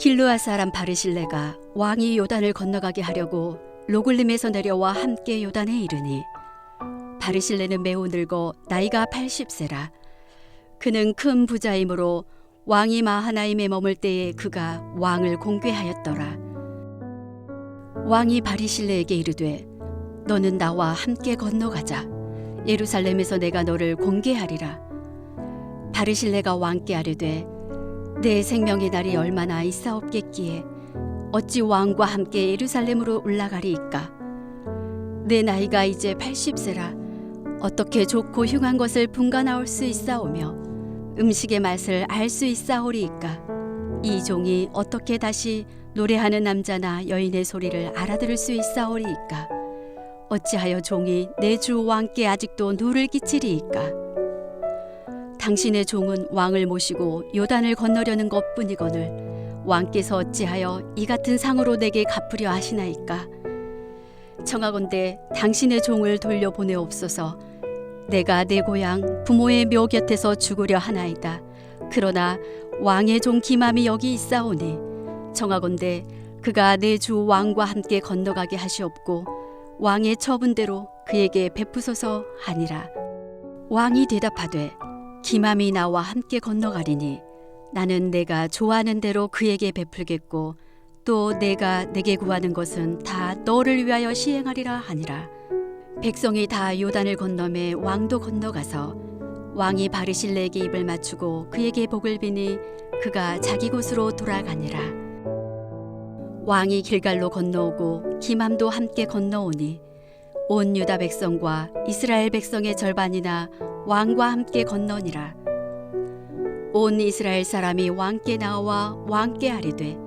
길르앗 사람 바르실레가 왕이 요단을 건너가게 하려고 로글림에서 내려와 함께 요단에 이르니 바르실레는 매우 늙어 나이가 80세라. 그는 큰 부자이므로 왕이 마하나임에 머물 때에 그가 왕을 공궤하였더라. 왕이 바르실레에게 이르되 너는 나와 함께 건너가자. 예루살렘에서 내가 너를 공궤하리라. 바르실레가 왕께 아뢰되 내 생명의 날이 얼마나 있사옵겠기에 어찌 왕과 함께 예루살렘으로 올라가리이까. 내 나이가 이제 80세라. 어떻게 좋고 흉한 것을 분간하올 수 있사오며 음식의 맛을 알 수 있사오리이까. 이 종이 어떻게 다시 노래하는 남자나 여인의 소리를 알아들을 수 있사오리이까. 어찌하여 종이 내 주 왕께 아직도 누를 끼치리이까. 당신의 종은 왕을 모시고 요단을 건너려는 것뿐이거늘 왕께서 어찌하여 이 같은 상으로 내게 갚으려 하시나이까. 청하건대 당신의 종을 돌려보내옵소서. 내가 내 고향 부모의 묘 곁에서 죽으려 하나이다. 그러나 왕의 종 기맘이 여기 있사오니 청하건대 그가 내 주 왕과 함께 건너가게 하시옵고 왕의 처분대로 그에게 베푸소서 하니라. 왕이 대답하되 기맘이 나와 함께 건너가리니 나는 내가 좋아하는 대로 그에게 베풀겠고 또 내가 내게 구하는 것은 다 너를 위하여 시행하리라 하니라. 백성이 다 요단을 건너매 왕도 건너가서 왕이 바르실레에게 입을 맞추고 그에게 복을 비니 그가 자기 곳으로 돌아가니라. 왕이 길갈로 건너오고 기맘도 함께 건너오니 온 유다 백성과 이스라엘 백성의 절반이나 왕과 함께 건너니라. 온 이스라엘 사람이 왕께 나와 왕께 아뢰되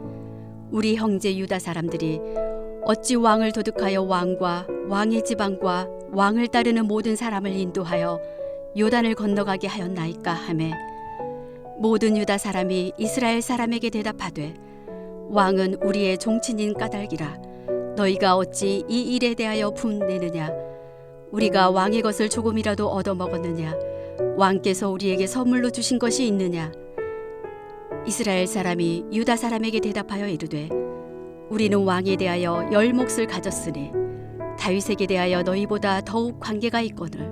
우리 형제 유다 사람들이 어찌 왕을 도둑하여 왕과 왕의 지방과 왕을 따르는 모든 사람을 인도하여 요단을 건너가게 하였나이까 하매 모든 유다 사람이 이스라엘 사람에게 대답하되 왕은 우리의 종친인 까닭이라. 너희가 어찌 이 일에 대하여 분내느냐. 우리가 왕의 것을 조금이라도 얻어먹었느냐. 왕께서 우리에게 선물로 주신 것이 있느냐. 이스라엘 사람이 유다 사람에게 대답하여 이르되 우리는 왕에 대하여 열 몫을 가졌으니 다윗에게 대하여 너희보다 더욱 관계가 있거늘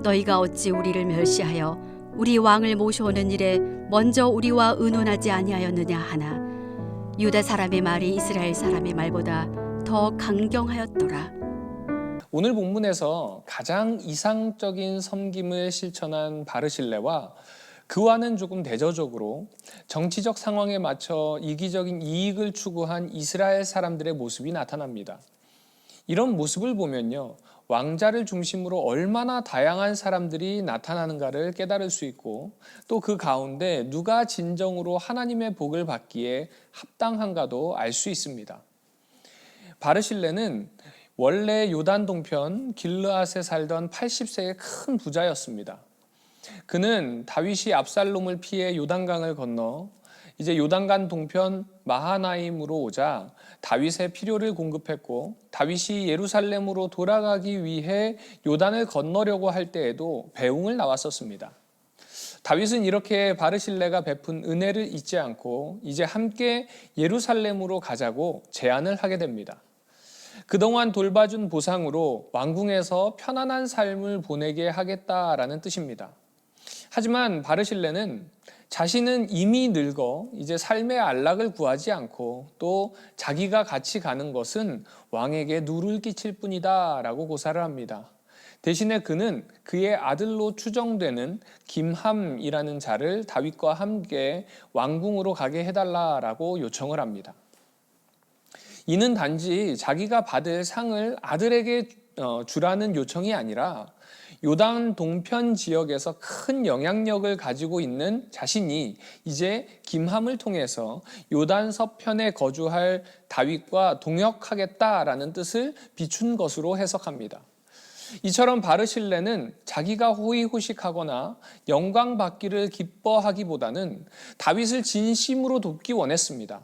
너희가 어찌 우리를 멸시하여 우리 왕을 모셔오는 일에 먼저 우리와 의논하지 아니하였느냐 하나 유다 사람의 말이 이스라엘 사람의 말보다 더 강경하였더라. 오늘 본문에서 가장 이상적인 섬김을 실천한 바르실레와 그와는 조금 대조적으로 정치적 상황에 맞춰 이기적인 이익을 추구한 이스라엘 사람들의 모습이 나타납니다. 이런 모습을 보면요, 왕자를 중심으로 얼마나 다양한 사람들이 나타나는가를 깨달을 수 있고 또 그 가운데 누가 진정으로 하나님의 복을 받기에 합당한가도 알 수 있습니다. 바르실레는 원래 요단 동편 길르앗에 살던 80세의 큰 부자였습니다. 그는 다윗이 압살롬을 피해 요단강을 건너 이제 요단강 동편 마하나임으로 오자 다윗의 필요를 공급했고 다윗이 예루살렘으로 돌아가기 위해 요단을 건너려고 할 때에도 배웅을 나왔었습니다. 다윗은 이렇게 바르실레가 베푼 은혜를 잊지 않고 이제 함께 예루살렘으로 가자고 제안을 하게 됩니다. 그동안 돌봐준 보상으로 왕궁에서 편안한 삶을 보내게 하겠다라는 뜻입니다. 하지만 바르실레는 자신은 이미 늙어 이제 삶의 안락을 구하지 않고 또 자기가 같이 가는 것은 왕에게 누를 끼칠 뿐이다 라고 고사를 합니다. 대신에 그는 그의 아들로 추정되는 김함이라는 자를 다윗과 함께 왕궁으로 가게 해달라라고 요청을 합니다. 이는 단지 자기가 받을 상을 아들에게 주라는 요청이 아니라 요단 동편 지역에서 큰 영향력을 가지고 있는 자신이 이제 김함을 통해서 요단 서편에 거주할 다윗과 동역하겠다라는 뜻을 비춘 것으로 해석합니다. 이처럼 바르실레는 자기가 호의호식하거나 영광받기를 기뻐하기보다는 다윗을 진심으로 돕기 원했습니다.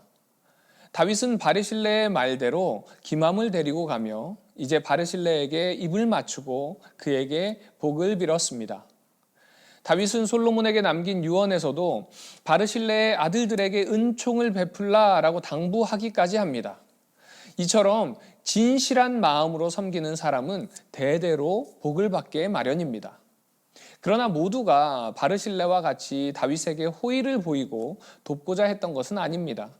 다윗은 바르실레의 말대로 김함을 데리고 가며 이제 바르실레에게 입을 맞추고 그에게 복을 빌었습니다. 다윗은 솔로몬에게 남긴 유언에서도 바르실레의 아들들에게 은총을 베풀라라고 당부하기까지 합니다. 이처럼 진실한 마음으로 섬기는 사람은 대대로 복을 받게 마련입니다. 그러나 모두가 바르실레와 같이 다윗에게 호의를 보이고 돕고자 했던 것은 아닙니다.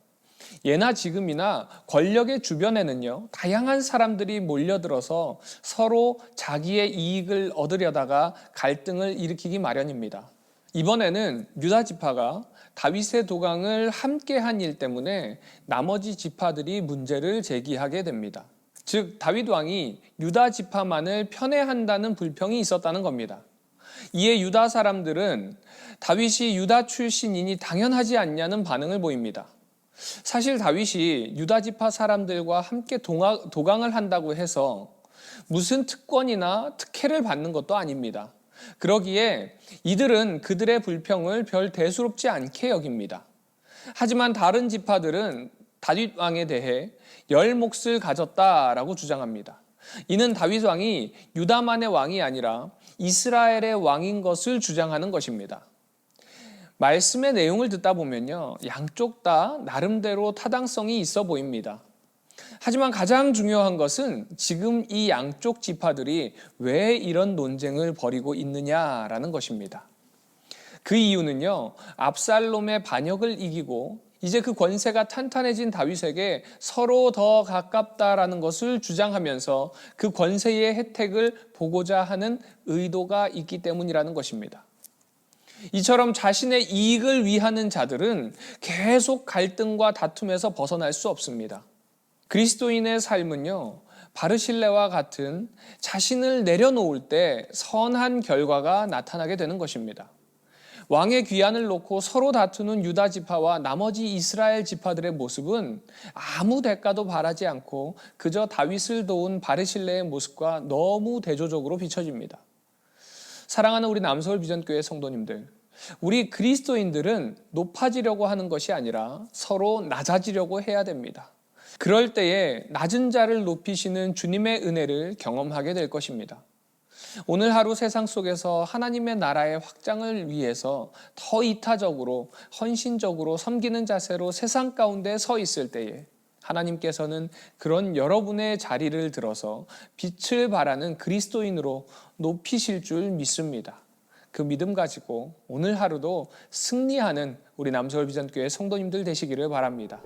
예나 지금이나 권력의 주변에는요, 다양한 사람들이 몰려들어서 서로 자기의 이익을 얻으려다가 갈등을 일으키기 마련입니다. 이번에는 유다 지파가 다윗의 도강을 함께한 일 때문에 나머지 지파들이 문제를 제기하게 됩니다. 즉, 다윗 왕이 유다 지파만을 편애한다는 불평이 있었다는 겁니다. 이에 유다 사람들은 다윗이 유다 출신이니 당연하지 않냐는 반응을 보입니다. 사실 다윗이 유다 지파 사람들과 함께 도강을 한다고 해서 무슨 특권이나 특혜를 받는 것도 아닙니다. 그러기에 이들은 그들의 불평을 별 대수롭지 않게 여깁니다. 하지만 다른 지파들은 다윗 왕에 대해 열 몫을 가졌다라고 주장합니다. 이는 다윗 왕이 유다만의 왕이 아니라 이스라엘의 왕인 것을 주장하는 것입니다. 말씀의 내용을 듣다 보면요, 양쪽 다 나름대로 타당성이 있어 보입니다. 하지만 가장 중요한 것은 지금 이 양쪽 지파들이 왜 이런 논쟁을 벌이고 있느냐라는 것입니다. 그 이유는요, 압살롬의 반역을 이기고 이제 그 권세가 탄탄해진 다윗에게 서로 더 가깝다라는 것을 주장하면서 그 권세의 혜택을 보고자 하는 의도가 있기 때문이라는 것입니다. 이처럼 자신의 이익을 위하는 자들은 계속 갈등과 다툼에서 벗어날 수 없습니다. 그리스도인의 삶은요, 바르실레와 같은 자신을 내려놓을 때 선한 결과가 나타나게 되는 것입니다. 왕의 귀환을 놓고 서로 다투는 유다 지파와 나머지 이스라엘 지파들의 모습은 아무 대가도 바라지 않고 그저 다윗을 도운 바르실레의 모습과 너무 대조적으로 비춰집니다. 사랑하는 우리 남서울 비전교회 성도님들, 우리 그리스도인들은 높아지려고 하는 것이 아니라 서로 낮아지려고 해야 됩니다. 그럴 때에 낮은 자를 높이시는 주님의 은혜를 경험하게 될 것입니다. 오늘 하루 세상 속에서 하나님의 나라의 확장을 위해서 더 이타적으로 헌신적으로 섬기는 자세로 세상 가운데 서 있을 때에 하나님께서는 그런 여러분의 자리를 들어서 빛을 발하는 그리스도인으로 높이실 줄 믿습니다. 그 믿음 가지고 오늘 하루도 승리하는 우리 남서울 비전교회 성도님들 되시기를 바랍니다.